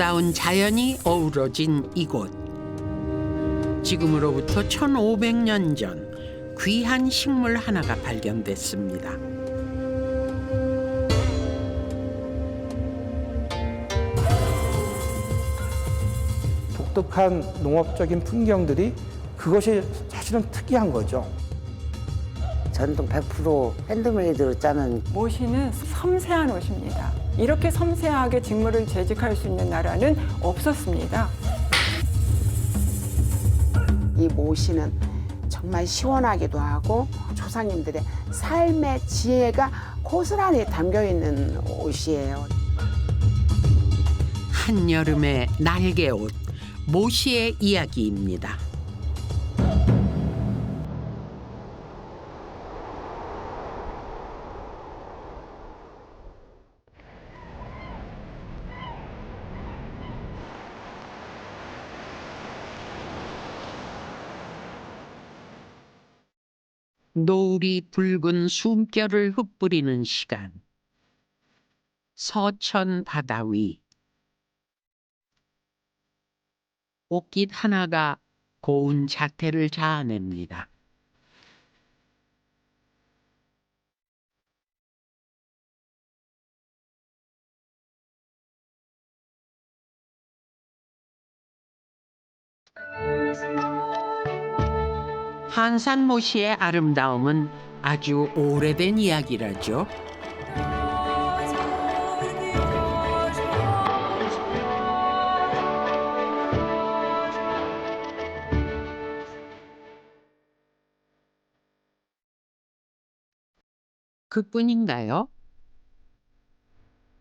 아름다운 자연이 어우러진 이곳. 지금으로부터 1500년 전 귀한 식물 하나가 발견됐습니다. 독특한 농업적인 풍경들이 그것이 사실은 특이한 거죠. 전통 100% 핸드메이드로 짜는 모시는 섬세한 옷입니다. 이렇게 섬세하게 직물을 재직할 수 있는 나라는 없었습니다. 이 모시는 정말 시원하기도 하고 조상님들의 삶의 지혜가 고스란히 담겨 있는 옷이에요. 한여름의 날개옷, 모시의 이야기입니다. 노을이 붉은 숨결을 흩뿌리는 시간. 서천 바다 위. 옷깃 하나가 고운 자태를 자아냅니다. 한산모시의 아름다움은 아주 오래된 이야기라죠. 그뿐인가요?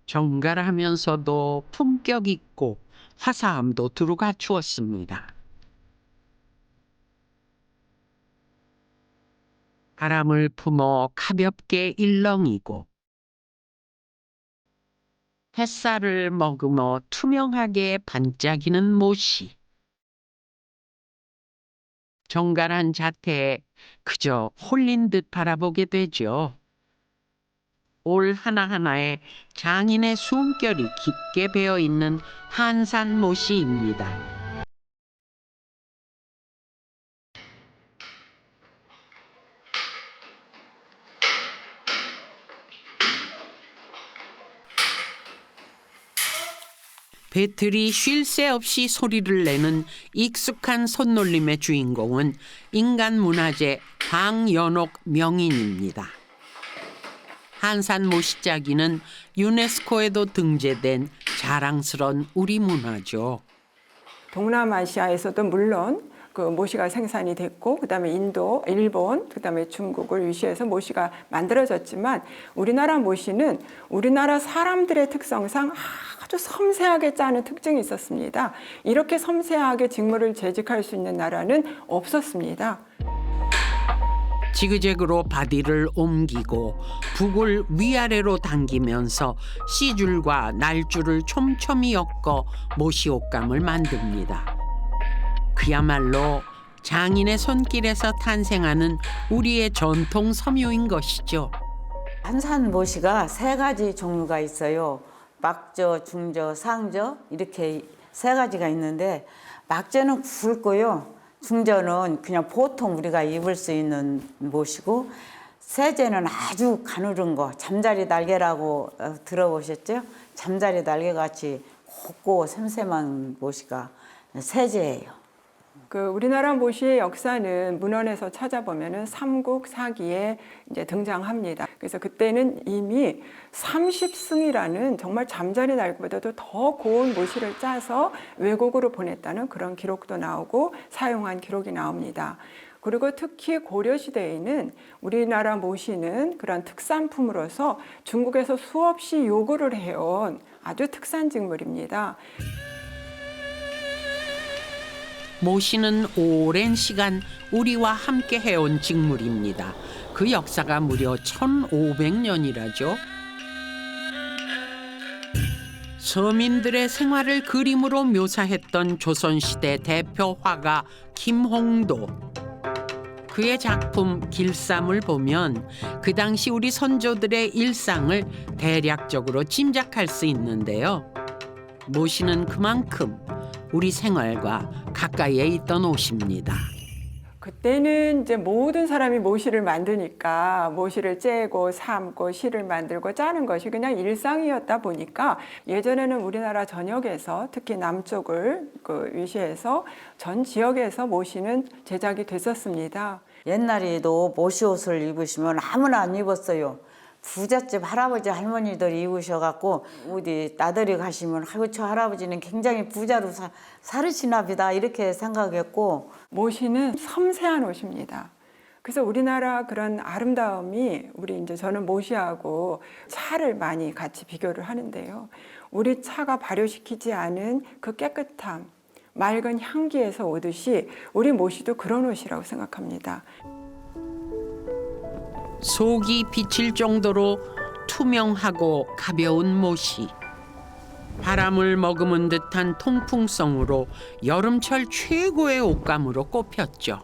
정갈하면서도 품격 있고 화사함도 두루 갖추었습니다. 바람을 품어 가볍게 일렁이고 햇살을 머금어 투명하게 반짝이는 모시. 정갈한 자태에 그저 홀린 듯 바라보게 되죠. 올 하나하나에 장인의 숨결이 깊게 배어있는 한산모시입니다. 배틀이 쉴 새 없이 소리를 내는 익숙한 손놀림의 주인공은 인간문화재 방연옥 명인입니다. 한산모시짜기는 유네스코에도 등재된 자랑스러운 우리 문화죠. 동남아시아에서도 물론 그 모시가 생산이 됐고, 그다음에 인도, 일본, 그다음에 중국을 위시해서 모시가 만들어졌지만 우리나라 모시는 우리나라 사람들의 특성상 아주 섬세하게 짜는 특징이 있었습니다. 이렇게 섬세하게 직물을 재직할 수 있는 나라는 없었습니다. 지그재그로 바디를 옮기고 북을 위아래로 당기면서 씨줄과 날줄을 촘촘히 엮어 모시옷감을 만듭니다. 그야말로 장인의 손길에서 탄생하는 우리의 전통 섬유인 것이죠. 한산모시가 3가지 종류가 있어요. 막저, 중저, 상저 이렇게 3가지가 있는데 막저는 굵고요. 중저는 그냥 보통 우리가 입을 수 있는 모시고 세제는 아주 가누른 거, 잠자리 날개라고 들어보셨죠? 잠자리 날개같이 곱고 샘샘한 모시가 세제예요. 그 우리나라 모시의 역사는 문헌에서 찾아보면은 삼국사기에 이제 등장합니다. 그래서 그때는 이미 30승이라는 정말 잠자리 날개보다도 더 고운 모시를 짜서 외국으로 보냈다는 그런 기록도 나오고 사용한 기록이 나옵니다. 그리고 특히 고려시대에는 우리나라 모시는 그런 특산품으로서 중국에서 수없이 요구를 해온 아주 특산 직물입니다. 모시는 오랜 시간 우리와 함께 해온 직물입니다. 그 역사가 무려 1500년이라죠. 서민들의 생활을 그림으로 묘사했던 조선시대 대표 화가 김홍도. 그의 작품 길쌈을 보면 그 당시 우리 선조들의 일상을 대략적으로 짐작할 수 있는데요. 모시는 그만큼 우리 생활과 가까이에 있던 옷입니다. 그때는 이제 모든 사람이 모시를 만드니까 모시를 째고 삶고 실을 만들고 짜는 것이 그냥 일상이었다 보니까 예전에는 우리나라 전역에서 특히 남쪽을 위시해서 전 지역에서 모시는 제작이 됐었습니다. 옛날에도 모시옷을 입으시면 아무나 안 입었어요. 부잣집 할아버지 할머니들이 입으셔갖고 어디 나들이 가시면 아이고 저 할아버지는 굉장히 부자로 살으시나 보다 이렇게 생각했고 모시는 섬세한 옷입니다. 그래서 우리나라 그런 아름다움이 우리 이제 저는 모시하고 차를 많이 같이 비교를 하는데요. 우리 차가 발효시키지 않은 그 깨끗함, 맑은 향기에서 오듯이 우리 모시도 그런 옷이라고 생각합니다. 속이 비칠 정도로 투명하고 가벼운 못이 바람을 머금은 듯한 통풍성으로 여름철 최고의 옷감으로 꼽혔죠.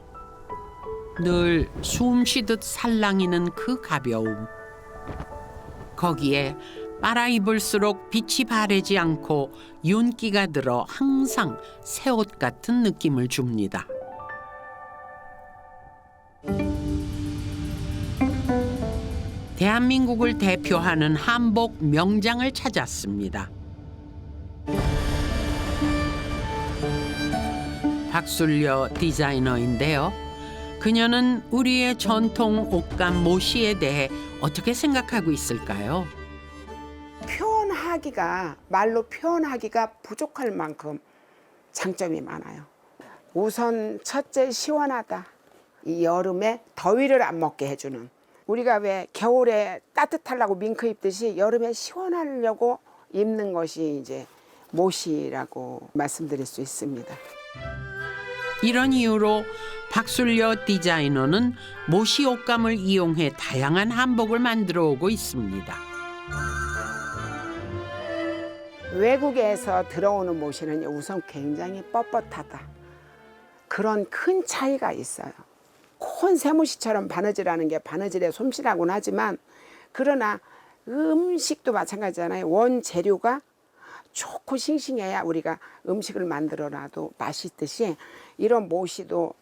늘 숨쉬듯 살랑이는 그 가벼움. 거기에 빨아 입을수록 빛이 바래지 않고 윤기가 들어 항상 새 옷 같은 느낌을 줍니다. 대한민국을 대표하는 한복 명장을 찾았습니다. 박술려 디자이너인데요. 그녀는 우리의 전통 옷감 모시에 대해 어떻게 생각하고 있을까요? 표현하기가 말로 표현하기가 부족할 만큼 장점이 많아요. 우선 첫째 시원하다. 이 여름에 더위를 안 먹게 해주는. 우리가 왜 겨울에 따뜻하려고 밍크 입듯이 여름에 시원하려고 입는 것이 이제 모시라고 말씀드릴 수 있습니다. 이런 이유로 박술려 디자이너는 모시 옷감을 이용해 다양한 한복을 만들어 오고 있습니다. 외국에서 들어오는 모시는 우선 굉장히 뻣뻣하다. 그런 큰 차이가 있어요. 콘 세무시처럼 바느질하는 게 바느질의 솜씨라고는 하지만 그러나 음식도 마찬가지잖아요. 원재료가 좋고 싱싱해야 우리가 음식을 만들어놔도 맛있듯이 이런 모시도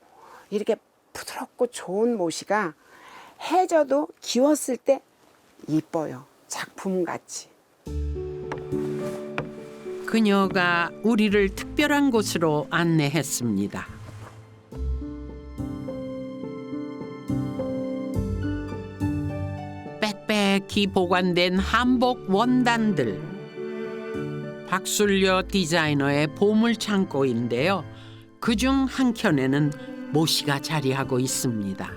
이렇게 부드럽고 좋은 모시가 해져도 기웠을 때 이뻐요. 작품같이. 그녀가 우리를 특별한 곳으로 안내했습니다. 빽빽히 보관된 한복 원단들. 박술려 디자이너의 보물 창고인데요. 그중 한 켠에는 모시가 자리하고 있습니다.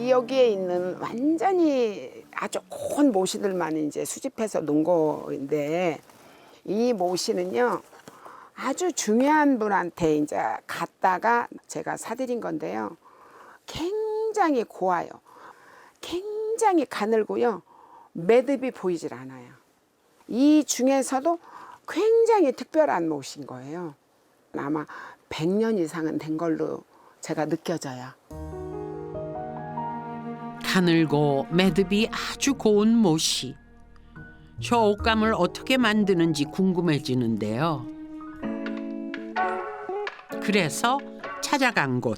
여기에 있는 완전히 아주 큰 모시들만 이제 수집해서 놓은 거인데 이 모시는요 아주 중요한 분한테 이제 갔다가 제가 사드린 건데요. 굉장히 고와요. 굉장히 가늘고요. 매듭이 보이질 않아요. 이 중에서도 굉장히 특별한 못인 거예요. 아마 100년 이상은 된 걸로 제가 느껴져요. 가늘고 매듭이 아주 고운 못이. 저 옷감을 어떻게 만드는지 궁금해지는데요. 그래서 찾아간 곳.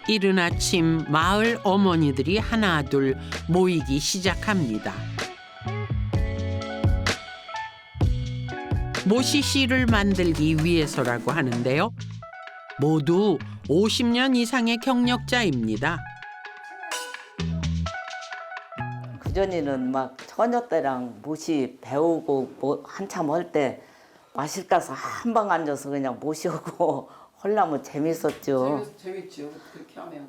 이른 아침 마을 어머니들이 하나둘 모이기 시작합니다. 모시씨를 만들기 위해서라고 하는데요. 모두 50년 이상의 경력자입니다. 그전에는 막 처녀 때랑 모시 배우고 뭐 한참 할 때 마실가서 한방 앉아서 그냥 모시고 헐라면 재밌었죠. 재밌죠. 그렇게 하면.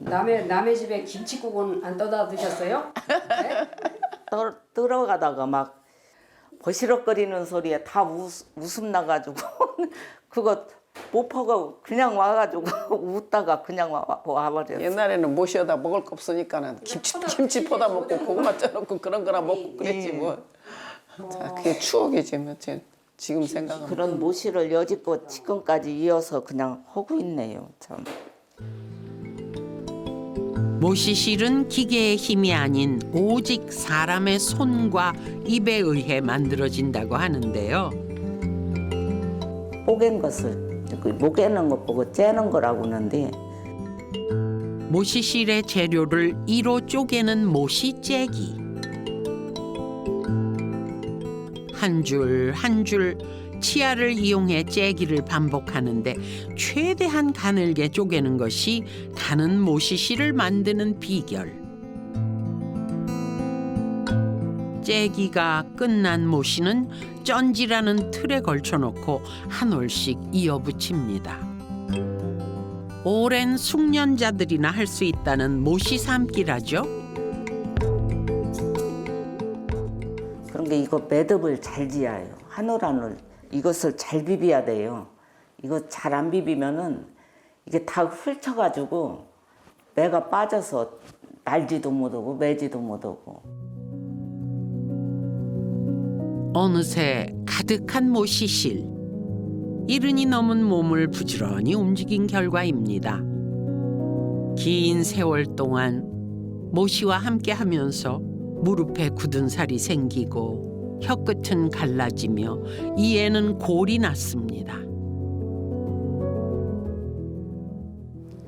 남의 집에 김치국은 안 떠다 드셨어요? 네? 들어가다가 막 버시럭거리는 소리에 다 웃음 나가지고 그거 못 퍼고 그냥 와가지고 웃다가 그냥 와버렸어요. 옛날에는 모시어다 먹을 거 없으니까는 김치 퍼다 먹고 고구마 쪄놓고 그런 거나 먹고 그랬지 뭐. 자, 그게 추억이지 뭐. 지금 생각하면. 그런 모시를 여지껏 지금까지 이어서 그냥 하고 있네요. 참. 모시실은 기계의 힘이 아닌 오직 사람의 손과 입에 의해 만들어진다고 하는데요. 뽀갠 것을 못 깨는 것 보고 째는 거라고 하는데 모시실의 재료를 이로 쪼개는 모시째기. 한 줄 한 줄 치아를 이용해 째기를 반복하는데 최대한 가늘게 쪼개는 것이 가는 모시실을 만드는 비결. 째기가 끝난 모시는 쩐지라는 틀에 걸쳐놓고 한 올씩 이어붙입니다. 오랜 숙련자들이나 할 수 있다는 모시 삶기라죠. 그런 게 이거 매듭을 잘 지어요. 한 올 한 올 이것을 잘 비벼야 돼요. 이거 잘 안 비비면은 이게 다 훑혀가지고 매가 빠져서 날지도 못하고 매지도 못하고. 어느새 가득한 모시실. 이른이 넘은 몸을 부지런히 움직인 결과입니다. 긴 세월 동안 모시와 함께 하면서 무릎에 굳은 살이 생기고 혀끝은 갈라지며 이에는 골이 났습니다.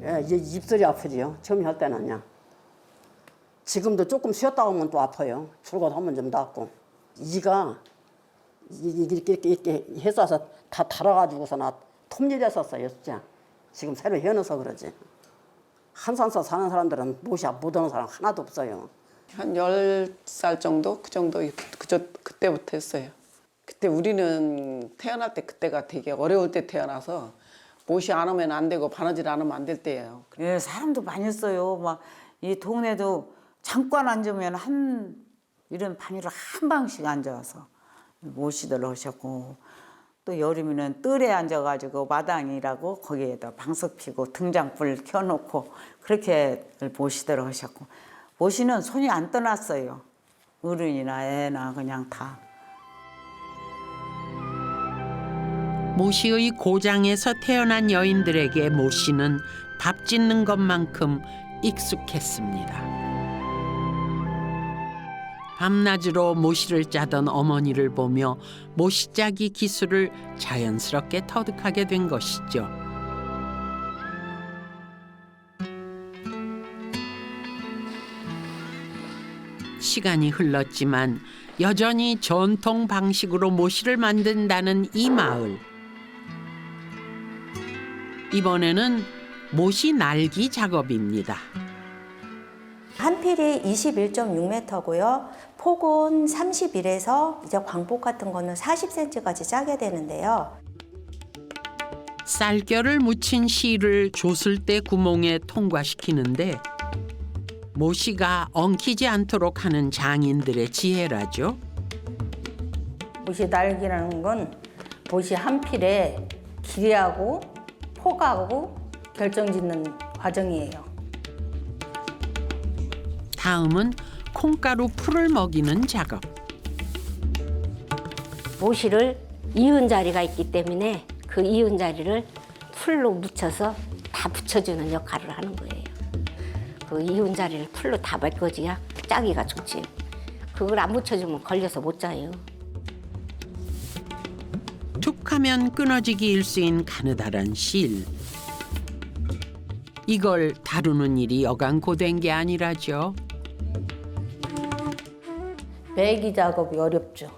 예, 이제 입술이 아프지요. 처음 할 때는요. 지금도 조금 쉬었다 오면 또 아파요. 출근하면 좀 낫고. 이가 이렇게 해서 다 달아가지고서 나 톱니됐었어요, 진짜. 지금 새로 해놔서 그러지. 한산서 사는 사람들은 못이 못 오는 사람 하나도 없어요. 한 10살 정도? 그 정도 그때부터 했어요. 그때 우리는 태어날 때 그때가 되게 어려울 때 태어나서 못이 안 오면 안 되고 바느질 안 하면 안 될 때예요. 예, 사람도 많이 써요. 막 이 동네도 잠깐 앉으면 이런 바늘을 한 방씩 앉아서 모시들 하셨고, 또 여름에는 뜰에 앉아가지고 마당이라고 거기에다 방석 피고 등장불 켜놓고 그렇게 모시들 하셨고, 모시는 손이 안 떠났어요. 어른이나 애나 그냥 다. 모시의 고장에서 태어난 여인들에게 모시는 밥 짓는 것만큼 익숙했습니다. 밤낮으로 모시를 짜던 어머니를 보며 모시짜기 기술을 자연스럽게 터득하게 된 것이죠. 시간이 흘렀지만 여전히 전통 방식으로 모시를 만든다는 이 마을. 이번에는 모시 날기 작업입니다. 한 필이 21.6m고요. 폭은 31에서 이제 광폭 같은 거는 40cm까지 짜게 되는데요. 쌀결을 묻힌 실을 줬을 구멍에 통과시키는데 모시가 엉키지 않도록 하는 장인들의 지혜라죠. 모시 날기라는 건 모시 한 필에 길이하고 폭하고 결정짓는 과정이에요. 다음은 콩가루 풀을 먹이는 작업. 모시를 이은 자리가 있기 때문에 그 이은 자리를 풀로 묻혀서 다 붙여주는 역할을 하는 거예요. 그 이은 자리를 풀로 다 메꿔줘야 짜기가 좋지. 그걸 안 붙여주면 걸려서 못 짜요. 툭하면 끊어지기 일수인 가느다란 실. 이걸 다루는 일이 여간 고된 게 아니라죠. 매기 작업이 어렵죠.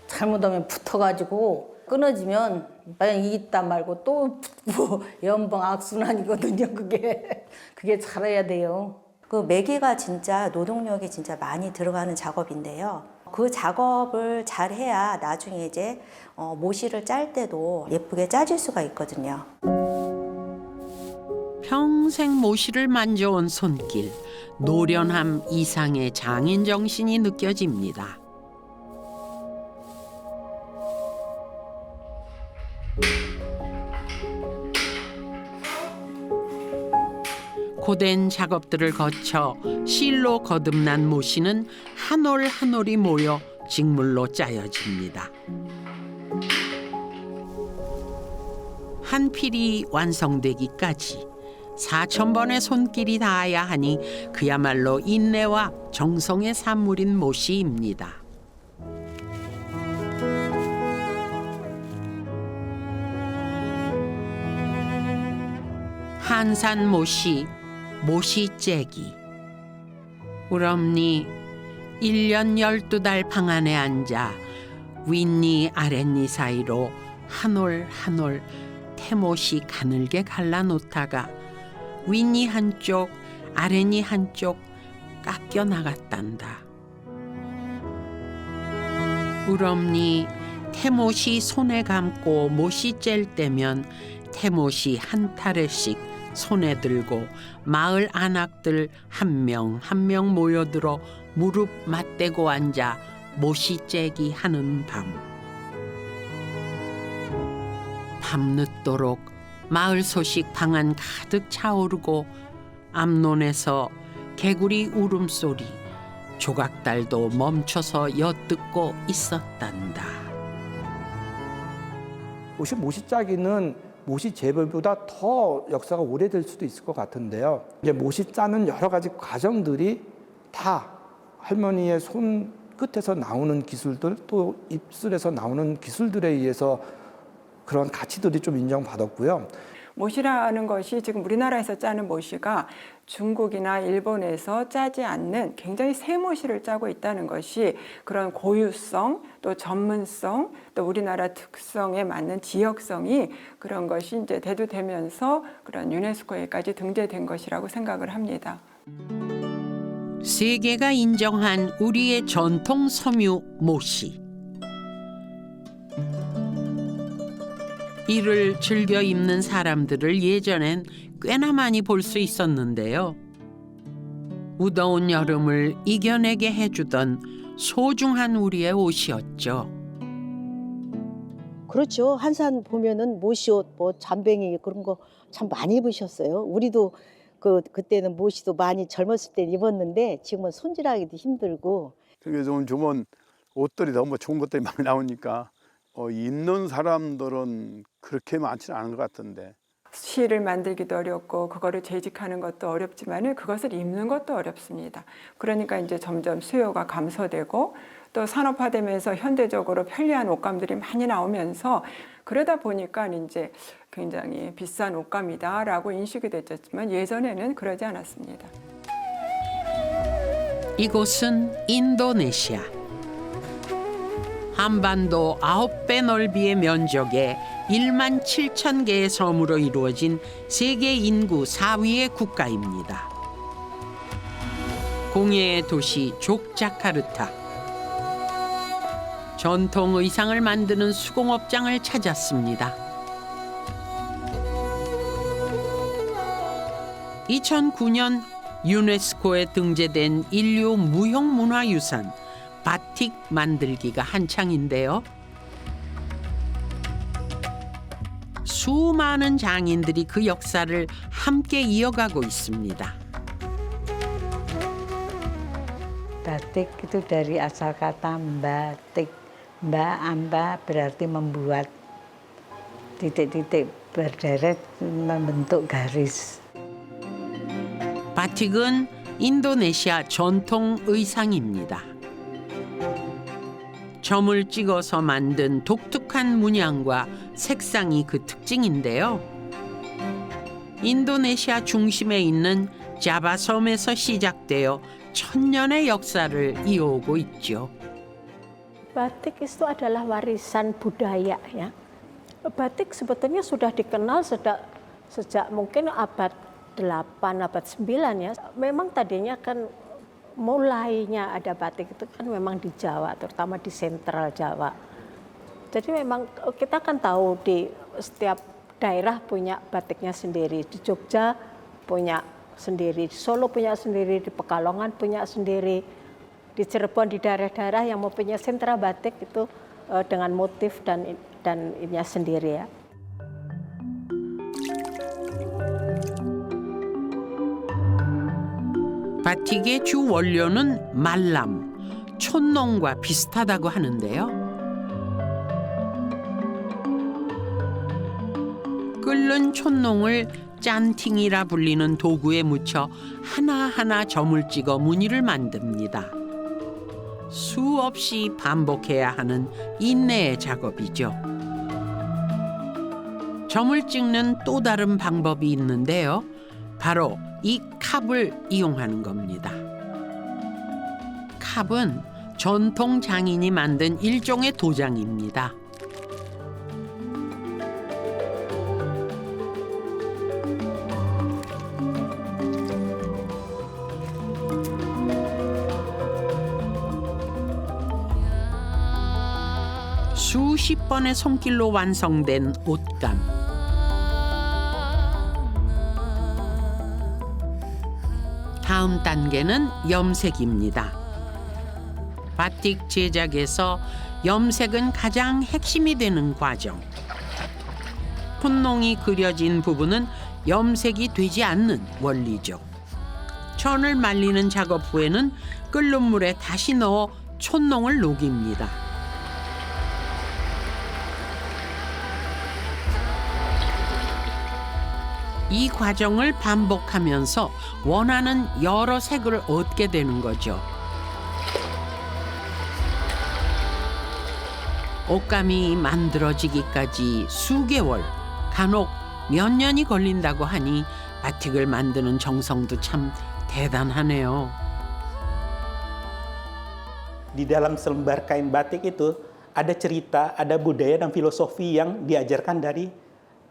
잘못하면 붙어가지고 끊어지면 만약 이있다 말고 또 붙고 연방 악순환이거든요. 그게 잘해야 돼요. 그 매기가 진짜 노동력이 진짜 많이 들어가는 작업인데요. 그 작업을 잘 해야 나중에 이제 모시를 짤 때도 예쁘게 짜질 수가 있거든요. 평생 모시를 만져온 손길, 노련함 이상의 장인 정신이 느껴집니다. 고된 작업들을 거쳐 실로 거듭난 모시는 한 올 한 올이 모여 직물로 짜여집니다. 한 필이 완성되기까지 4,000번의 손길이 닿아야 하니 그야말로 인내와 정성의 산물인 모씨입니다. 한산 모씨, 모씨째기. 우럼니 1년 12달 방 안에 앉아 윗니 아랫니 사이로 한 올 한 올 태못이 가늘게 갈라놓다가 윗니 한쪽 아랫니 한쪽 깎여 나갔단다. 우럼니 태못이 손에 감고 못이 짤 때면 태못이 한 타래씩 손에 들고 마을 안악들 한 명 한 명 모여들어 무릎 맞대고 앉아 못이 째기 하는 밤. 밤늦도록 마을 소식 방안 가득 차오르고 앞론에서 개구리 울음소리, 조각달도 멈춰서 엿듣고 있었단다. 모시 짜기는 모시 재벌보다 더 역사가 오래될 수도 있을 것 같은데요. 이제 모시 짜는 여러 가지 과정들이 다 할머니의 손 끝에서 나오는 기술들, 또 입술에서 나오는 기술들에 의해서 그런 가치들이 좀 인정받았고요. 모시라는 것이 지금 우리나라에서 짜는 모시가 중국이나 일본에서 짜지 않는 굉장히 새 모시를 짜고 있다는 것이 그런 고유성, 또 전문성, 또 우리나라 특성에 맞는 지역성이 그런 것이 이제 대두되면서 그런 유네스코에까지 등재된 것이라고 생각을 합니다. 세계가 인정한 우리의 전통 섬유 모시. 이를 즐겨 입는 사람들을 예전엔 꽤나 많이 볼 수 있었는데요. 무더운 여름을 이겨내게 해주던 소중한 우리의 옷이었죠. 그렇죠. 한산 보면은 모시옷, 뭐 잠뱅이 그런 거 참 많이 입으셨어요. 우리도 그때는 모시도 많이 젊었을 때 입었는데 지금은 손질하기도 힘들고. 그게 좀 옷들이 너무 좋은 것들이 많이 나오니까 입는 사람들은 그렇게 많지는 않은 것 같은데. 실을 만들기도 어렵고 그거를 재직하는 것도 어렵지만은 그것을 입는 것도 어렵습니다. 그러니까 이제 점점 수요가 감소되고 또 산업화되면서 현대적으로 편리한 옷감들이 많이 나오면서 그러다 보니까 이제 굉장히 비싼 옷감이다라고 인식이 됐지만 예전에는 그러지 않았습니다. 이곳은 인도네시아. 한반도 9배 넓이의 면적에 1만 7천 개의 섬으로 이루어진 세계 인구 4위의 국가입니다. 공예의 도시 족자카르타. 전통 의상을 만드는 수공업장을 찾았습니다. 2009년 유네스코에 등재된 인류 무형문화유산 바틱 만들기가 한창인데요. 수많은 장인들이 그 역사를 함께 이어가고 있습니다. Batik itu dari asal kata batik. Amba berarti membuat. Titik-titik berderet membentuk garis. 바틱은 인도네시아 전통 의상입니다. 점을 찍어서 만든 독특한 문양과 색상이 그 특징인데요. 인도네시아 중심에 있는 자바 섬에서 시작되어 천년의 역사를 이어오고 있죠. Batik itu adalah warisan budaya ya. Batik sebetulnya sudah dikenal sejak mungkin abad 8, abad 9 ya. Memang tadinya kan mulainya ada batik itu kan memang di Jawa, terutama di sentral Jawa. Jadi memang kita kan tahu di setiap daerah punya batiknya sendiri. Di Jogja punya sendiri, di Solo punya sendiri, di Pekalongan punya sendiri, di Cirebon, di daerah-daerah yang mempunyai sentra batik itu dengan motif dan ininya sendiri ya. 바틱의 주 원료는 말람, 촌농과 비슷하다고 하는데요. 끓는 촌농을 짠팅이라 불리는 도구에 묻혀 하나하나 점을 찍어 무늬를 만듭니다. 수없이 반복해야 하는 인내의 작업이죠. 점을 찍는 또 다른 방법이 있는데요. 바로 이 캅을 이용하는 겁니다. 캅은 전통 장인이 만든 일종의 도장입니다. 수십 번의 손길로 완성된 옷감. 다음 단계는 염색입니다. 바틱 제작에서 염색은 가장 핵심이 되는 과정. 풋농이 그려진 부분은 염색이 되지 않는 원리죠. 천을 말리는 작업 후에는 끓는 물에 다시 넣어 촛농을 녹입니다. 이 과정을 반복하면서 원하는 여러 색을 얻게 되는 거죠. 옷감이 만들어지기까지 수개월, 간혹 몇 년이 걸린다고 하니 바틱을 만드는 정성도 참 대단하네요. Di dalam selembar kain batik itu ada cerita, ada budaya dan filosofi yang diajarkan dari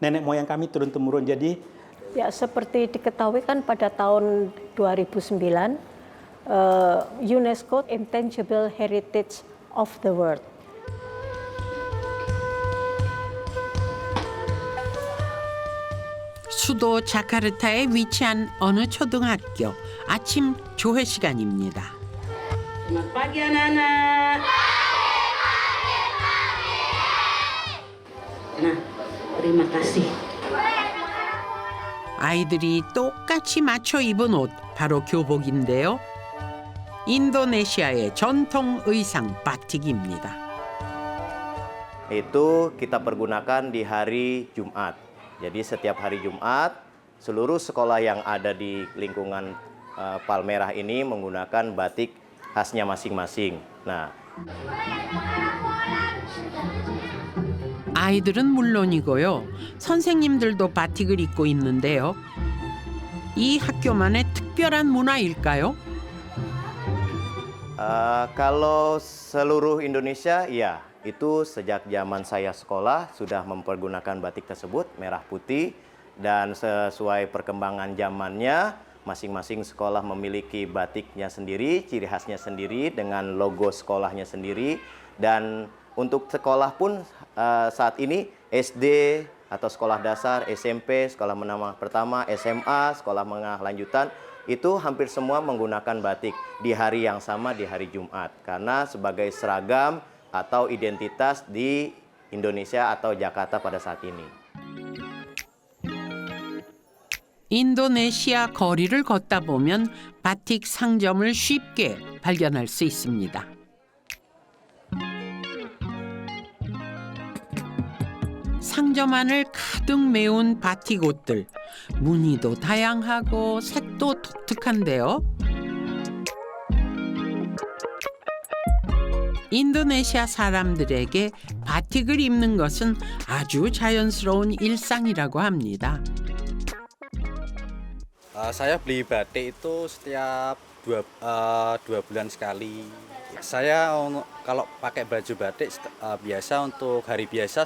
nenek moyang kami turun-temurun. Jadi ya seperti diketahui kan pada tahun 2009 UNESCO Intangible Heritage of the World. 수도 자카르타에 위치한 어느 초등학교 아침 조회 시간입니다. Selamat pagi anak-anak. Nah, terima kasih. 아이들이 똑같이 맞춰 입은 옷 바로 교복인데요. 인도네시아의 전통 의상 바틱입니다. Itu kita pergunakan di hari Jumat. Jadi setiap hari Jumat seluruh sekolah yang ada di lingkungan Palmerah ini menggunakan batik khasnya masing-masing. Nah, 아이들은 물론이고요. 선생님들도 바틱을 입고 있는데요. 이 학교만의 특별한 문화일까요? kalau seluruh Indonesia, ya itu sejak zaman saya sekolah sudah mempergunakan batik tersebut merah putih dan sesuai perkembangan zamannya masing-masing sekolah memiliki batiknya sendiri, ciri khasnya sendiri dengan logo sekolahnya sendiri dan untuk sekolah pun saat ini SD atau sekolah dasar, SMP, sekolah menengah pertama, SMA, sekolah menengah lanjutan itu hampir semua menggunakan batik di hari yang sama di hari Jumat karena sebagai seragam atau identitas di Indonesia atau Jakarta pada saat ini. 인도네시아 거리를 걷다 보면 바틱 상점을 쉽게 발견할 수 있습니다. 상점 안을 가득 메운 바틱 옷들. 무늬도 다양하고 색도 독특한데요. 인도네시아 사람들에게 바틱을 입는 것은 아주 자연스러운 일상이라고 합니다. Saya beli batik itu setiap dua bulan sekali. Saya kalau pakai baju batik biasa untuk hari biasa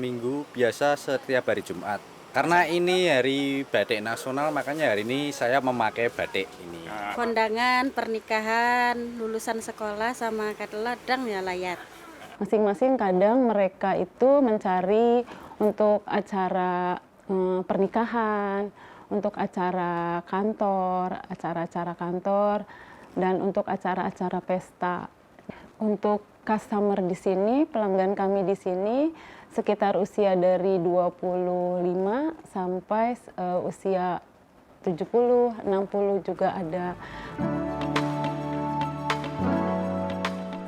minggu biasa setiap hari Jumat. Karena ini hari batik nasional makanya hari ini saya memakai batik ini. Kondangan, pernikahan, lulusan sekolah sama kadang ya layar. Masing-masing kadang mereka itu mencari untuk acara pernikahan, untuk acara kantor, acara-acara kantor, dan untuk acara-acara pesta. Untuk customer di sini, pelanggan kami di sini, sekitar usia dari 25 sampai usia 70, 60 juga ada.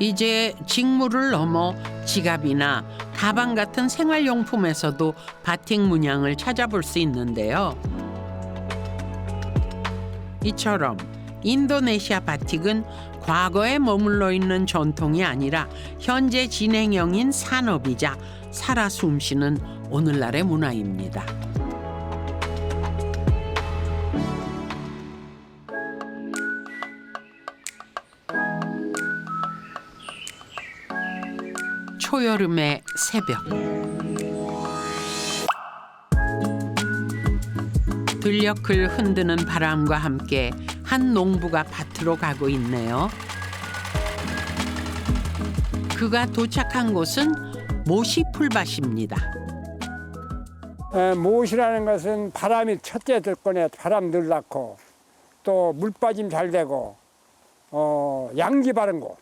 이제 직무를 넘어 지갑이나 가방 같은 생활용품에서도 바틱 문양을 찾아볼 수 있는데요. 이처럼 인도네시아 바틱은 과거에 머물러 있는 전통이 아니라 현재 진행형인 산업이자 살아 숨쉬는 오늘날의 문화입니다. 초여름의 새벽. 들녘을 흔드는 바람과 함께 한 농부가 밭으로 가고 있네요. 그가 도착한 곳은 모시풀밭입니다. 모시라는 것은 바람이 첫째 들거네. 바람 늘 낳고 또 물빠짐 잘 되고 양기 바른 곳.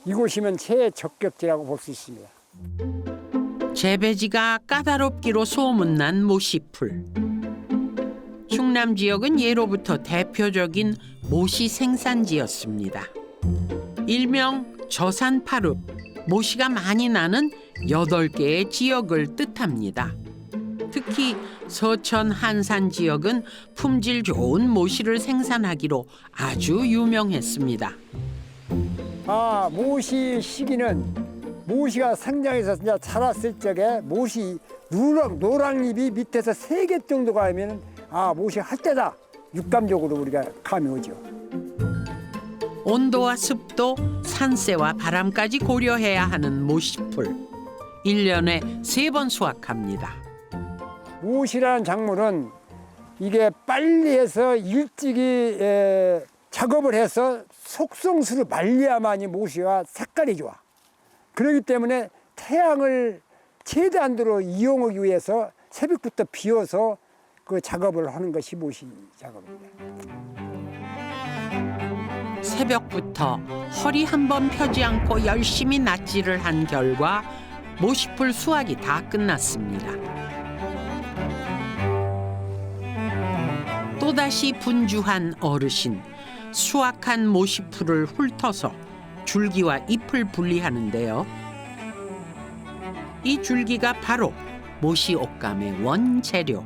이곳이면 최적격지라고 볼 수 있습니다. 재배지가 까다롭기로 소문난 모시풀. 충남 지역은 예로부터 대표적인 모시 생산지였습니다. 일명 저산파룹, 모시가 많이 나는 8개의 지역을 뜻합니다. 특히 서천 한산 지역은 품질 좋은 모시를 생산하기로 아주 유명했습니다. 모시 시기는 모시가 성장해서 진짜 자랐을 적에 모시 노랑잎이 밑에서 3개 정도가 하면 모시 할 때다. 육감적으로 우리가 감이 오죠. 온도와 습도, 산세와 바람까지 고려해야 하는 모시풀. 1년에 3번 수확합니다. 모시라는 작물은 이게 빨리 해서 일찍이 작업을 해서 속성수를 말려야만이 모시가 색깔이 좋아. 그렇기 때문에 태양을 최대한으로 이용하기 위해서 새벽부터 비워서 그 작업을 하는 것이 모시 작업입니다. 새벽부터 허리 한 번 펴지 않고 열심히 낫지를 한 결과 모시풀 수확이 다 끝났습니다. 또다시 분주한 어르신. 수확한 모시풀을 훑어서 줄기와 잎을 분리하는데요. 이 줄기가 바로 모시 옷감의 원재료.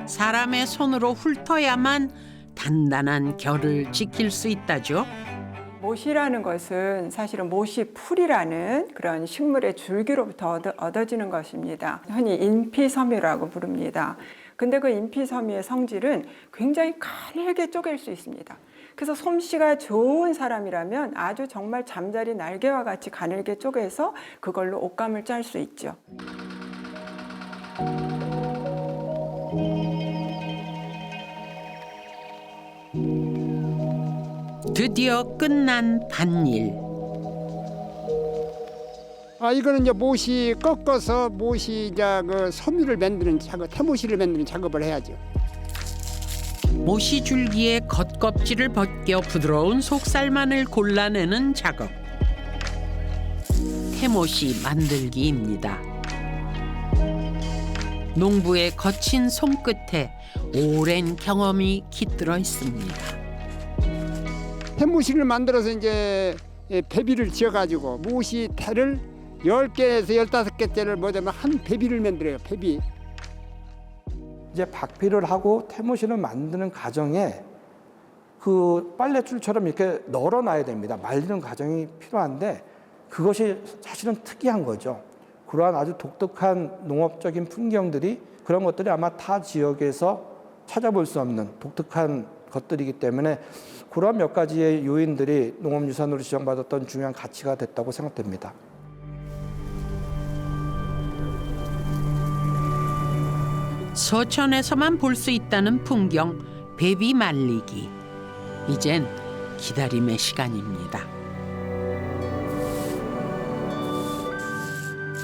사람의 손으로 훑어야만 단단한 결을 지킬 수 있다죠. 모시라는 것은 사실은 모시풀이라는 그런 식물의 줄기로부터 얻어지는 것입니다. 흔히 인피섬유라고 부릅니다. 근데 그 인피섬유의 성질은 굉장히 가늘게 쪼갤 수 있습니다. 그래서 솜씨가 좋은 사람이라면 아주 정말 잠자리 날개와 같이 가늘게 쪼개서 그걸로 옷감을 짤 수 있죠. 드디어 끝난 밭일. 이거는 이제 모시 꺾어서 모시 그 섬유를 만드는 작업, 태모시를 만드는 작업을 해야죠. 모시 줄기의 겉껍질을 벗겨 부드러운 속살만을 골라내는 작업. 태모시 만들기입니다. 농부의 거친 손끝에 오랜 경험이 깃들어 있습니다. 태모시를 만들어서 이제 배비를 지어가지고 모시 태를 10개에서 15개째를 뭐냐면 한 배비를 만들어요. 배비. 이제 박피를 하고 태모시를 만드는 과정에 그 빨래줄처럼 이렇게 널어놔야 됩니다. 말리는 과정이 필요한데 그것이 사실은 특이한 거죠. 그러한 아주 독특한 농업적인 풍경들이 그런 것들이 아마 타 지역에서 찾아볼 수 없는 독특한 것들이기 때문에 그런 몇 가지의 요인들이 농업유산으로 지정받았던 중요한 가치가 됐다고 생각됩니다. 서천에서만 볼 수 있다는 풍경, 배비 말리기. 이젠 기다림의 시간입니다.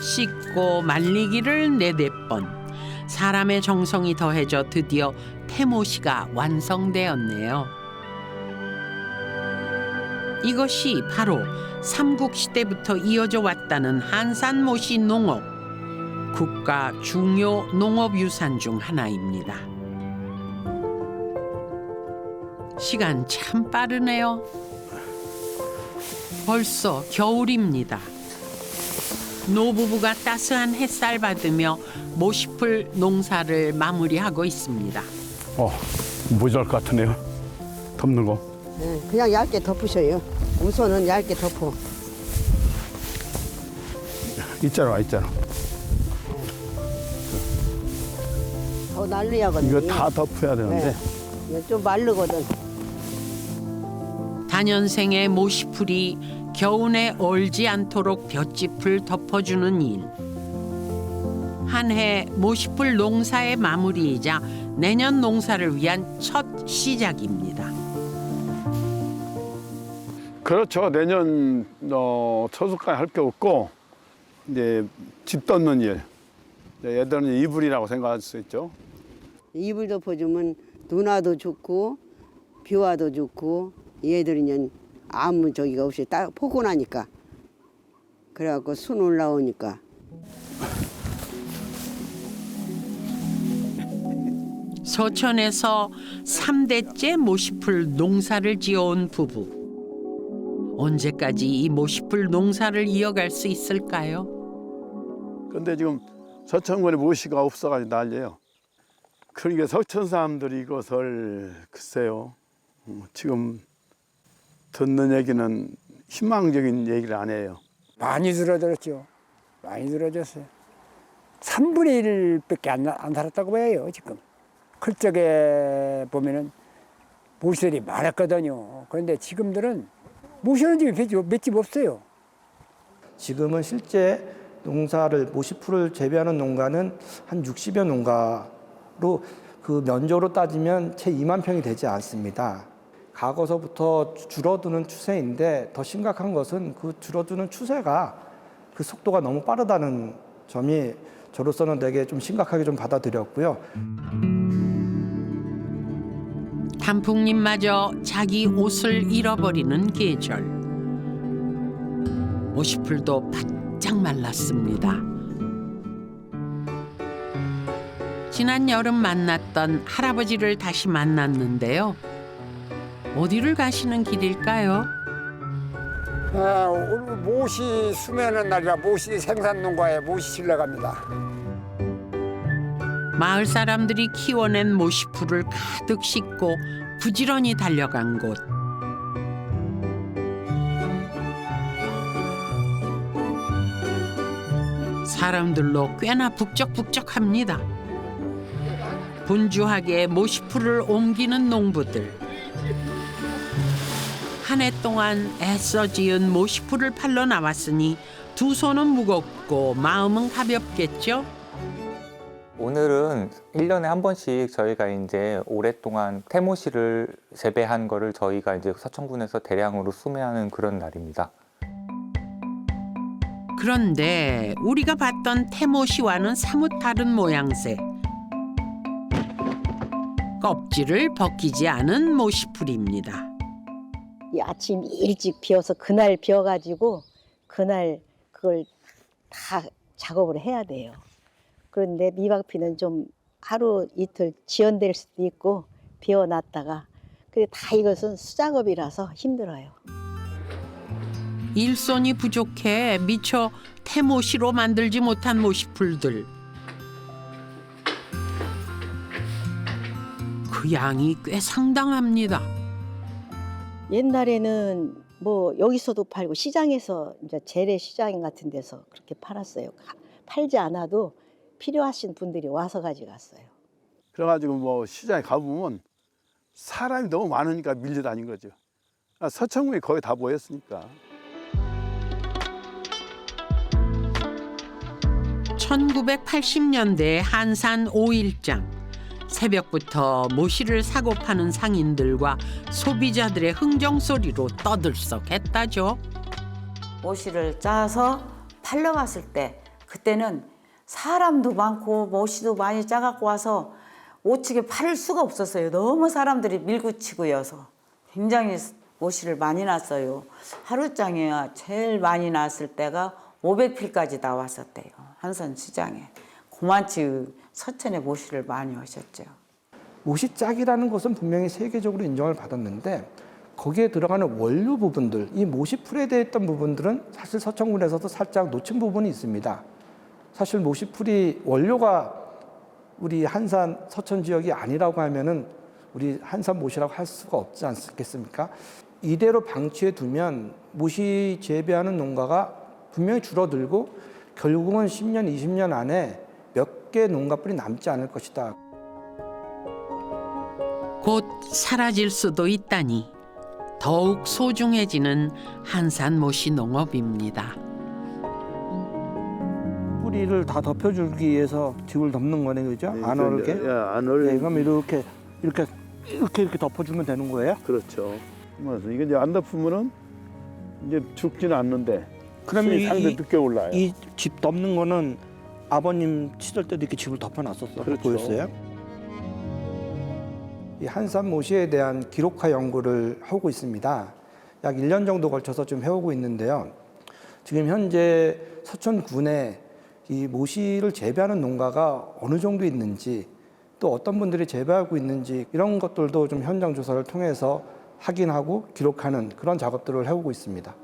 씻고 말리기를 4-4번. 사람의 정성이 더해져 드디어 태모시가 완성되었네요. 이것이 바로 삼국시대부터 이어져 왔다는 한산모시 농업. 국가 중요 농업유산 중 하나입니다. 시간 참 빠르네요. 벌써 겨울입니다. 노부부가 따스한 햇살 받으며 모시풀 농사를 마무리하고 있습니다. 모자랄 것 같으네요. 덮는 거. 네, 그냥 얇게 덮으셔요. 우선은 얇게 덮어. 있잖아. 더 난리하거든요. 이거 다 덮어야 되는데. 네. 이거 좀 마르거든. 다년생의 모시풀이 겨우내 얼지 않도록 볏짚을 덮어주는 일. 한 해 모시풀 농사의 마무리이자 내년 농사를 위한 첫 시작입니다. 그렇죠. 내년 처수까지 할 게 없고 이제 집 덮는 일. 얘들은 이불이라고 생각할 수 있죠. 이불 덮어주면 눈 와도 좋고 비 와도 좋고 얘들은 아무 저기가 없이 딱 포근하니까. 그래갖고 순 올라오니까. 서천에서 3대째 모시풀 농사를 지어온 부부. 언제까지 이 모시풀 농사를 이어갈 수 있을까요? 근데 지금 서천군에 모시가 없어가지고 난리예요. 그러니까 서천 사람들이 이것을 글쎄요. 지금 듣는 얘기는 희망적인 얘기를 안 해요. 많이 줄어들었죠. 많이 줄어졌어요. 3분의 1밖에 안 살았다고 봐요, 지금. 클적에 보면은 모시들이 많았거든요. 그런데 지금들은 모시는 집이 몇 집 없어요. 지금은 실제 농사를 모시풀을 재배하는 농가는 한 60여 농가로 그 면적으로 따지면 채 2만 평이 되지 않습니다. 과거서부터 줄어드는 추세인데 더 심각한 것은 그 줄어드는 추세가 그 속도가 너무 빠르다는 점이 저로서는 되게 좀 심각하게 좀 받아들였고요. 단풍잎마저 자기 옷을 잃어버리는 계절. 모시풀도 바짝 말랐습니다. 지난 여름 만났던 할아버지를 다시 만났는데요. 어디를 가시는 길일까요? 오늘 모시 수면하는 날이라 모시 생산농가에 모시 실러 갑니다. 마을 사람들이 키워낸 모시풀을 가득 싣고 부지런히 달려간 곳. 사람들로 꽤나 북적북적합니다. 분주하게 모시풀을 옮기는 농부들. 한 해 동안 애써 지은 모시풀을 팔러 나왔으니 두 손은 무겁고 마음은 가볍겠죠? 오늘은 1년에 한 번씩 저희가 이제 오랫동안 태모시를 재배한 거를 저희가 이제 서천군에서 대량으로 수매하는 그런 날입니다. 그런데 우리가 봤던 태모시와는 사뭇 다른 모양새. 껍질을 벗기지 않은 모시풀입니다. 이 아침 일찍 비어서 그날 비어가지고 그날 그걸 다 작업을 해야 돼요. 그런데 미박피는 좀 하루 이틀 지연될 수도 있고 비워놨다가 근데 다 이것은 수작업이라서 힘들어요. 일손이 부족해 미처 태모시로 만들지 못한 모시풀들. 그 양이 꽤 상당합니다. 옛날에는 뭐 여기서도 팔고 시장에서 이제 재래시장 같은 데서 그렇게 팔았어요. 팔지 않아도 필요하신 분들이 와서 가져갔어요. 그래가지고 뭐 시장에 가보면 사람이 너무 많으니까 밀려다닌 거죠. 서천군이 거의 다 모였으니까. 1980년대 한산 5일장. 새벽부터 모시를 사고 파는 상인들과 소비자들의 흥정소리로 떠들썩했다죠. 모시를 짜서 팔러 갔을 때 그때는 사람도 많고 모시도 많이 짜갖고 와서 오치게 팔을 수가 없었어요. 너무 사람들이 밀고치고여서 굉장히 모시를 많이 났어요. 하루장에 제일 많이 났을 때가 500필까지 나왔었대요. 한산 시장에. 고만치 서천에 모시를 많이 오셨죠. 모시짝이라는 것은 분명히 세계적으로 인정을 받았는데 거기에 들어가는 원료 부분들, 이 못이 풀에 대해 있던 부분들은 사실 서천군에서도 살짝 놓친 부분이 있습니다. 사실 못이 풀이 원료가 우리 한산 서천 지역이 아니라고 하면은 우리 한산 못이라고 할 수가 없지 않겠습니까? 이대로 방치해 두면 못이 재배하는 농가가 분명히 줄어들고 결국은 10년, 20년 안에 몇 개 농가뿐이 남지 않을 것이다. 곧 사라질 수도 있다니 더욱 소중해지는 한산모시 농업입니다. 뿌리를 다 덮여주기 위해서 집을 덮는 거네, 그죠? 네, 안 얼게? 안 얼게. 네, 그럼 이렇게 덮어주면 되는 거예요? 그렇죠. 맞아. 이게 이제 안 덮으면은 이제 죽지는 않는데. 그러면 상당히 늦게 올라요. 이 집 덮는 거는 아버님 시절 때도 이렇게 집을 덮어놨었어. 그렇죠. 보였어요? 이 한산모시에 대한 기록화 연구를 하고 있습니다. 약 1년 정도 걸쳐서 좀 해오고 있는데요. 지금 현재 서천군에 이 모시를 재배하는 농가가 어느 정도 있는지, 또 어떤 분들이 재배하고 있는지 이런 것들도 좀 현장 조사를 통해서 확인하고 기록하는 그런 작업들을 해오고 있습니다.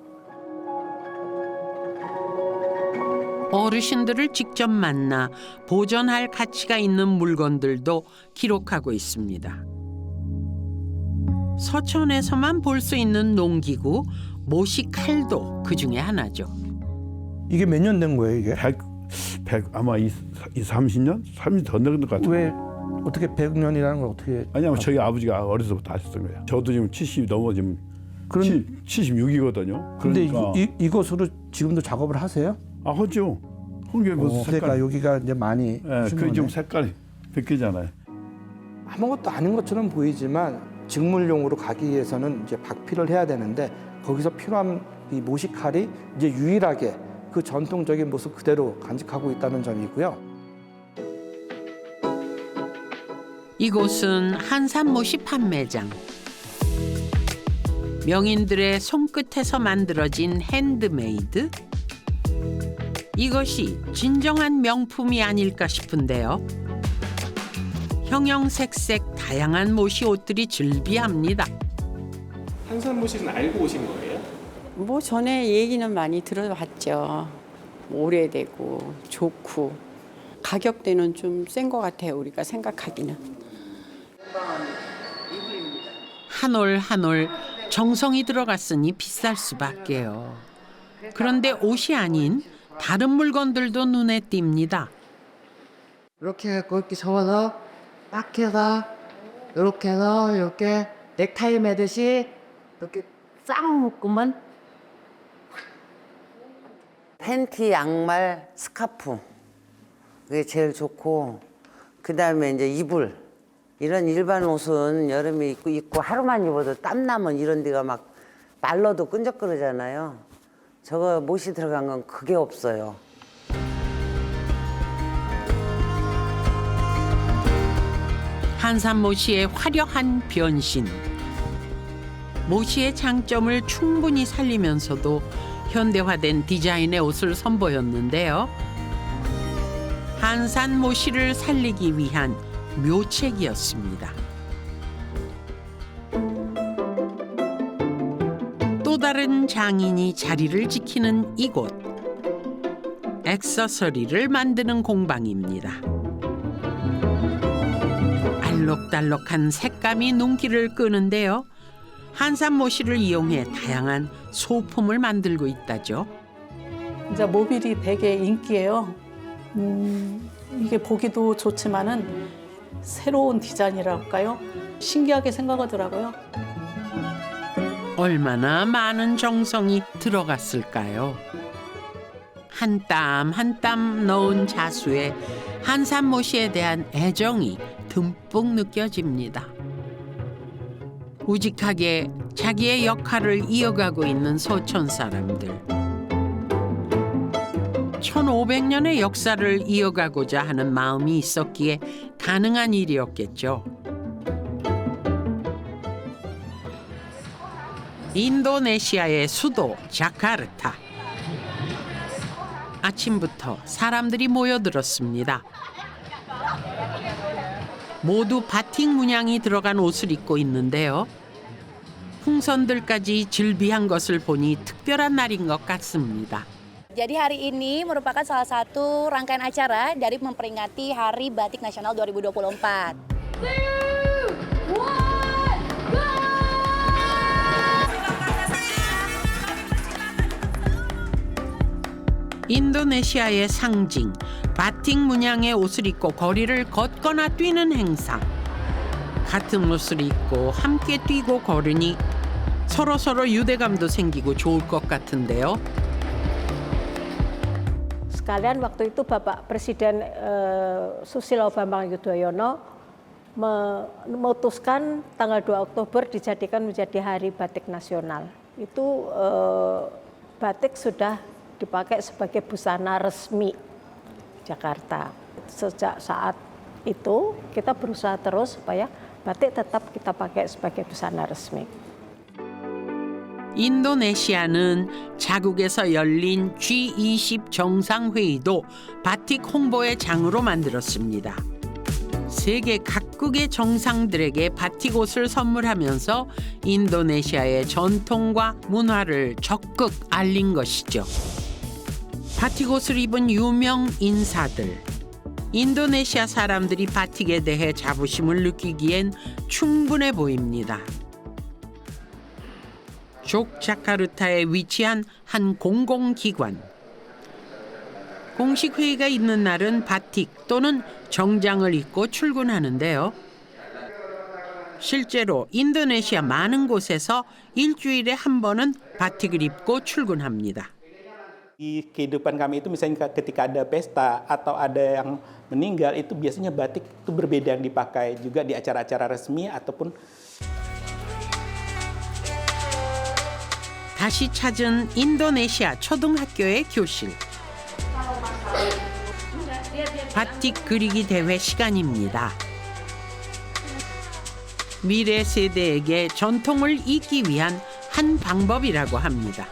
어르신들을 직접 만나 보존할 가치가 있는 물건들도 기록하고 있습니다. 서천에서만 볼 수 있는 농기구 모시 칼도 그 중에 하나죠. 이게 몇 년 된 거예요, 이게? 100 아마 30년? 30년 더 넘는 것 같아요. 왜 어떻게 100년이라는 걸 어떻게? 아니면 저희 아버지가 어려서부터 하셨던 거예요. 저도 지금 70 넘어 지금 76이거든요. 근데 그러니까. 이것으로 지금도 작업을 하세요? 아, 하죠. 홍게 무슨 색깔? 그러니까 여기가 이제 많이. 네, 그 좀 색깔이 바뀌잖아요. 아무것도 아닌 것처럼 보이지만 직물용으로 가기 위해서는 이제 박피를 해야 되는데 거기서 필요한 이 모시칼이 이제 유일하게 그 전통적인 모습 그대로 간직하고 있다는 점이고요. 이곳은 한산모시 판매장. 명인들의 손끝에서 만들어진 핸드메이드? 이것이 진정한 명품이 아닐까 싶은데요. 형형색색 다양한 모시 옷들이 즐비합니다. 한산모시는 알고 오신 거예요? 뭐 전에 얘기는 많이 들어봤죠. 오래되고 좋고 가격대는 좀 센 것 같아요. 우리가 생각하기는. 한 올 한 올 정성이 들어갔으니 비쌀 수밖에요. 그런데 옷이 아닌 다른 물건들도 눈에 띕니다. 이렇게 해서 이렇게 접어서 딱 해서 이렇게 해서 이렇게 넥타이 매듯이 이렇게 싹 묶으면 팬티, 양말, 스카프 그게 제일 좋고 그다음에 이제 이불 이런 일반 옷은 여름에 입고 하루만 입어도 땀 나면 이런 데가 막 말라도 끈적거리잖아요. 저거 못이 들어간 건 그게 없어요. 한산모시의 화려한 변신. 모시의 장점을 충분히 살리면서도 현대화된 디자인의 옷을 선보였는데요. 한산모시를 살리기 위한 묘책이었습니다. 또 다른 장인이 자리를 지키는 이곳. 액세서리를 만드는 공방입니다. 알록달록한 색감이 눈길을 끄는데요. 한산모시를 이용해 다양한 소품을 만들고 있다죠. 이제 모빌이 되게 인기예요. 이게 보기도 좋지만은 새로운 디자인이랄까요? 신기하게 생각하더라고요. 얼마나 많은 정성이 들어갔을까요? 한 땀 한 땀 넣은 자수에 한산모시에 대한 애정이 듬뿍 느껴집니다. 우직하게 자기의 역할을 이어가고 있는 서천 사람들. 1500년의 역사를 이어가고자 하는 마음이 있었기에 가능한 일이었겠죠. 인도네시아의 수도 자카르타. 아침부터 사람들이 모여들었습니다. 모두 바틱 문양이 들어간 옷을 입고 있는데요. 풍선들까지 즐비한 것을 보니 특별한 날인 것 같습니다. Jadi hari ini merupakan salah satu rangkaian acara dari memperingati Hari Batik Nasional 2024. 인도네시아의 상징, 바틱 문양의 옷을 입고 거리를 걷거나 뛰는 행사. 같은 옷을 입고 함께 뛰고 걸으니 서로 유대감도 생기고 좋을 것 같은데요. Sekalian waktu itu Bapak Presiden Susilo Bambang Yudhoyono memutuskan tanggal 2 Oktober dijadikan menjadi Hari Batik Nasional. Itu batik sudah dipakai sebagai busana resmi Jakarta. Sejak saat itu kita berusaha terus supaya batik tetap kita pakai sebagai busana resmi. 인도네시아는 자국에서 열린 G20 정상회의도 바틱 홍보의 장으로 만들었습니다. 세계 각국의 정상들에게 바틱 옷을 선물하면서 인도네시아의 전통과 문화를 적극 알린 것이죠. 바틱 옷을 입은 유명 인사들. 인도네시아 사람들이 바틱에 대해 자부심을 느끼기엔 충분해 보입니다. 족자카르타에 위치한 한 공공기관. 공식 회의가 있는 날은 바틱 또는 정장을 입고 출근하는데요. 실제로 인도네시아 많은 곳에서 일주일에 한 번은 바틱을 입고 출근합니다. Di kehidupan kami itu misalnya ketika ada pesta atau ada yang meninggal itu biasanya batik itu berbeda yang dipakai juga di acara-acara resmi ataupun 다시 찾은 인도네시아 초등학교의 교실. 바틱 그리기 대회 시간입니다. 미래 세대에게 전통을 잇기 위한 한 방법이라고 합니다.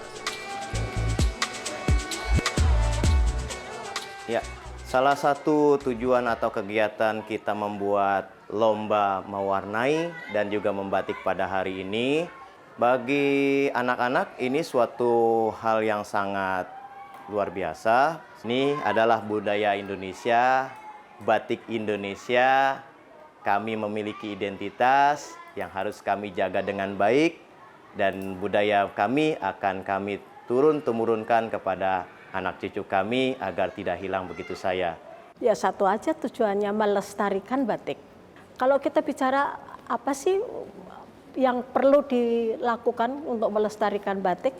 Ya, salah satu tujuan atau kegiatan kita membuat lomba mewarnai dan juga membatik pada hari ini, bagi anak-anak ini suatu hal yang sangat luar biasa. Ini adalah budaya Indonesia, batik Indonesia. Kami memiliki identitas yang harus kami jaga dengan baik dan budaya kami akan kami turun-temurunkan kepada anak cucu kami agar tidak hilang begitu saja. Ya satu aja tujuannya melestarikan batik. Kalau kita bicara apa sih yang perlu dilakukan untuk melestarikan batik,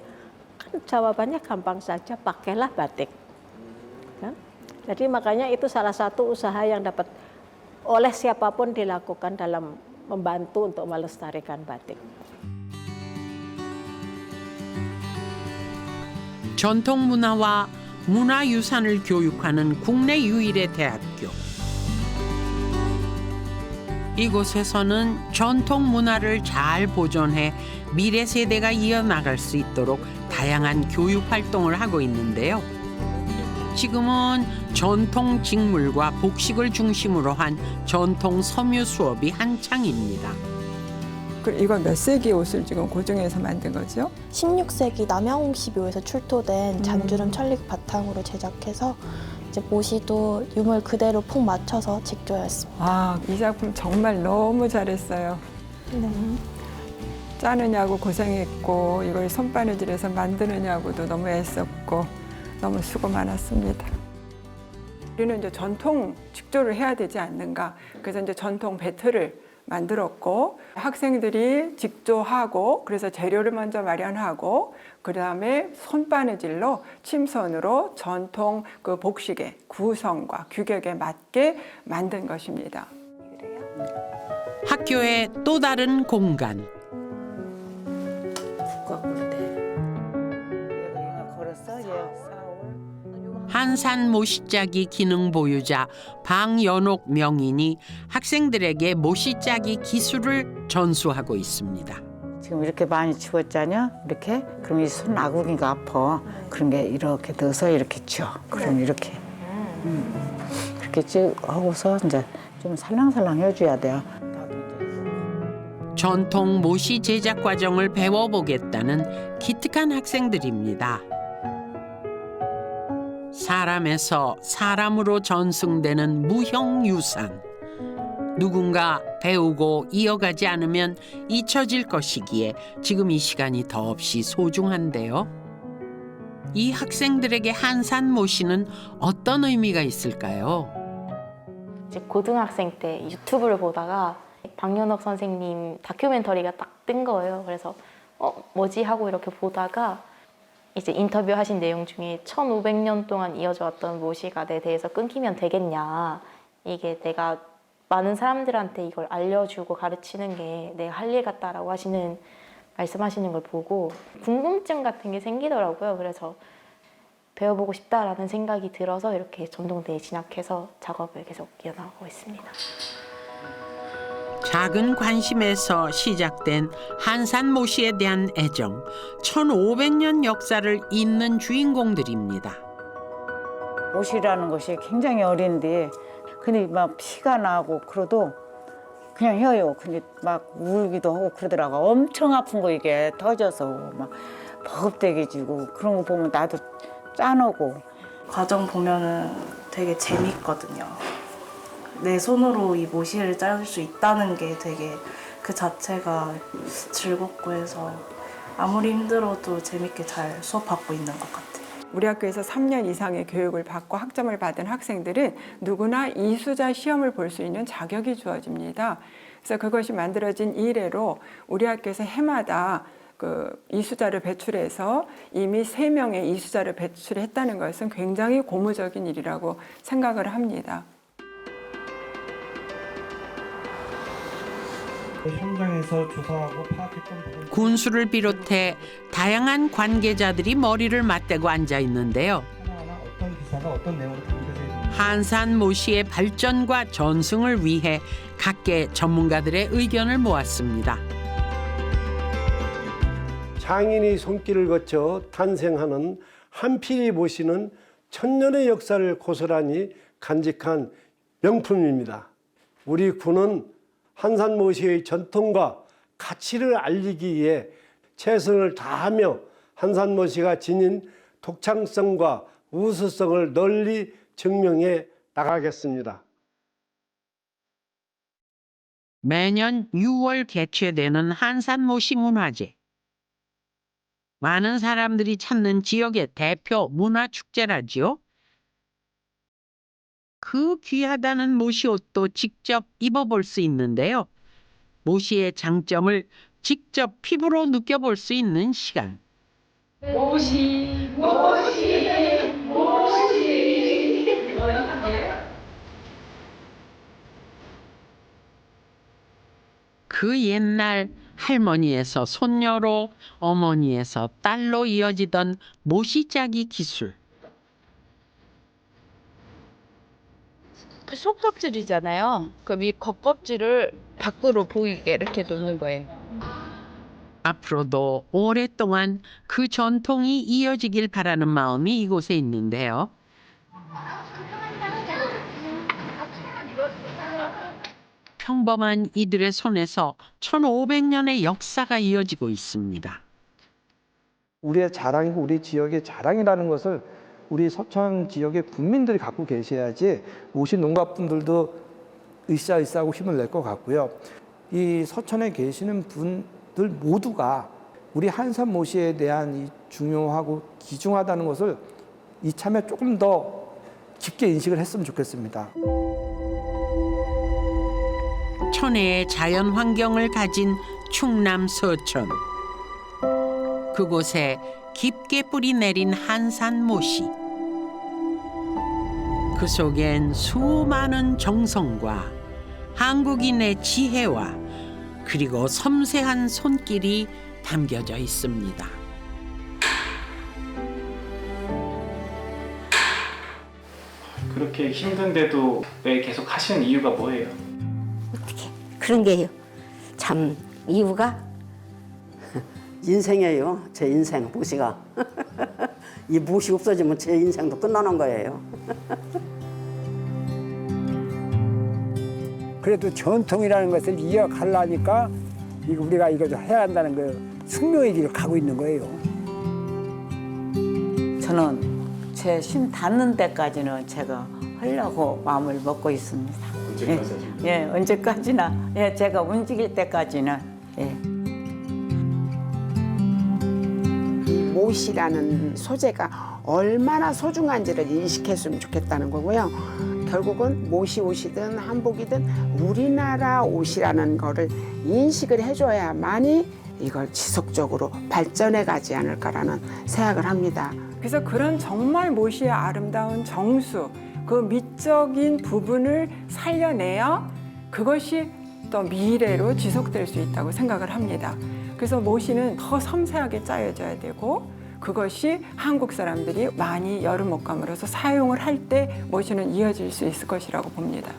kan jawabannya gampang saja, pakailah batik. Kan? Jadi makanya itu salah satu usaha yang dapat oleh siapapun dilakukan dalam membantu untuk melestarikan batik. 전통 문화와 문화유산을 교육하는 국내 유일의 대학교. 이곳에서는 전통 문화를 잘 보존해 미래 세대가 이어나갈 수 있도록 다양한 교육 활동을 하고 있는데요. 지금은 전통 직물과 복식을 중심으로 한 전통 섬유 수업이 한창입니다. 이건 몇 세기 옷을 지금 고증해서 만든 거죠? 16세기 남양홍시 묘에서 출토된 잔주름 천릭 바탕으로 제작해서 이제 모시도 유물 그대로 폭 맞춰서 직조였습니다. 아, 이 작품 정말 너무 잘했어요. 네. 짜느냐고 고생했고 이걸 손바느질해서 만드느냐고도 너무 애썼고 너무 수고 많았습니다. 우리는 이제 전통 직조를 해야 되지 않는가. 그래서 이제 전통 배틀을 만들었고 학생들이 직조하고 그래서 재료를 먼저 마련하고 그다음에 손바느질로 침선으로 전통 그 복식의 구성과 규격에 맞게 만든 것입니다. 학교의 또 다른 공간. 한산 모시짜기 기능 보유자 방연옥 명인이 학생들에게 모시짜기 기술을 전수하고 있습니다. 지금 이렇게 많이 치웠잖아요. 이렇게 그럼 이 손 아구기가 아파. 그런 게 이렇게 넣어서 이렇게 치워. 그럼 이렇게 이렇게 하고서 이제 좀 살랑살랑 해줘야 돼요. 전통 모시 제작 과정을 배워보겠다는 기특한 학생들입니다. 사람에서 사람으로 전승되는 무형유산. 누군가 배우고 이어가지 않으면 잊혀질 것이기에 지금 이 시간이 더없이 소중한데요. 이 학생들에게 한산모시는 어떤 의미가 있을까요? 이제 고등학생 때 유튜브를 보다가 박연옥 선생님 다큐멘터리가 딱 뜬 거예요. 그래서 뭐지 하고 이렇게 보다가 이제 인터뷰하신 내용 중에 1500년 동안 이어져 왔던 모시가 내 대해서 끊기면 되겠냐. 이게 내가 많은 사람들한테 이걸 알려주고 가르치는 게 내가 할 일 같다라고 말씀하시는 걸 보고 궁금증 같은 게 생기더라고요. 그래서 배워보고 싶다라는 생각이 들어서 이렇게 전동대에 진학해서 작업을 계속 이어나가고 있습니다. 작은 관심에서 시작된 한산모시에 대한 애정, 1500년 역사를 잇는 주인공들입니다. 모시라는 것이 굉장히 어린데 근데 막 피가 나고 그래도 그냥 해요. 근데 막 울기도 하고 그러더라고. 엄청 아픈 거 이게 터져서 막 버겁대게지고 그런 거 보면 나도 짠하고. 과정 보면은 되게 재밌거든요. 내 손으로 이 모시를 자를 수 있다는 게 되게 그 자체가 즐겁고 해서 아무리 힘들어도 재밌게 잘 수업받고 있는 것 같아요. 우리 학교에서 3년 이상의 교육을 받고 학점을 받은 학생들은 누구나 이수자 시험을 볼 수 있는 자격이 주어집니다. 그래서 그것이 만들어진 이래로 우리 학교에서 해마다 그 이수자를 배출해서 이미 3명의 이수자를 배출했다는 것은 굉장히 고무적인 일이라고 생각을 합니다. 현장에서 조사하고 파악했던 부분. 군수를 비롯해 다양한 관계자들이 머리를 맞대고 앉아 있는데요. 어떤 기사가 어떤 내용으로 담겨져 있는지. 한산모시의 발전과 전승을 위해 각계 전문가들의 의견을 모았습니다. 장인의 손길을 거쳐 탄생하는 한필이 모시는 천년의 역사를 고스란히 간직한 명품입니다. 우리 군은 한산모시의 전통과 가치를 알리기 위해 최선을 다하며 한산모시가 지닌 독창성과 우수성을 널리 증명해 나가겠습니다. 매년 6월 개최되는 한산모시 문화제. 많은 사람들이 찾는 지역의 대표 문화축제라지요. 그 귀하다는 모시 옷도 직접 입어볼 수 있는데요. 모시의 장점을 직접 피부로 느껴볼 수 있는 시간. 모시, 모시, 모시. 그 옛날 할머니에서 손녀로, 어머니에서 딸로 이어지던 모시짜기 기술. 속껍질이잖아요. 그럼 이 겉껍질을 밖으로 보이게 이렇게 놓는 거예요. 앞으로도 오랫동안 그 전통이 이어지길 바라는 마음이 이곳에 있는데요. 평범한 이들의 손에서 1500년의 역사가 이어지고 있습니다. 우리의 자랑이고 우리 지역의 자랑이라는 것을 우리 서천 지역의 국민들이 갖고 계셔야지 모시 농가분들도 으쌰으쌰하고 힘을 낼 것 같고요. 이 서천에 계시는 분들 모두가 우리 한산 모시에 대한 이 중요하고 귀중하다는 것을 이참에 조금 더 깊게 인식을 했으면 좋겠습니다. 천혜의 자연 환경을 가진 충남 서천. 그곳에 깊게 뿌리 내린 한산모시. 그 속엔 수많은 정성과 한국인의 지혜와 그리고 섬세한 손길이 담겨져 있습니다. 그렇게 힘든데도 왜 계속 하시는 이유가 뭐예요? 그런 게요. 참 이유가 인생이에요. 제 인생 모시가. 이 모시 없어지면 제 인생도 끝나는 거예요. 그래도 전통이라는 것을 이어가려니까 이거 우리가 이거 해야 한다는 그 숙명의 길을 가고 있는 거예요. 저는 제 심 닿는 데까지는 제가 하려고 마음을 먹고 있습니다. 언제까지? 예, 언제까지나. 예, 제가 움직일 때까지는. 예. 못이라는 소재가 얼마나 소중한지를 인식했으면 좋겠다는 거고요. 결국은 못이 옷이든 한복이든 우리나라 옷이라는 거를 인식을 해줘야만이 이걸 지속적으로 발전해 가지 않을까라는 생각을 합니다. 그래서 그런 정말 못이의 아름다운 정수, 그 미적인 부분을 살려내야 그것이 또 미래로 지속될 수 있다고 생각을 합니다. 그래서 모시는 더 섬세하게 짜여져야 되고 그것이 한국 사람들이 많이 여름 옷감으로서 사용을 할 때 모시는 이어질 수 있을 것이라고 봅니다.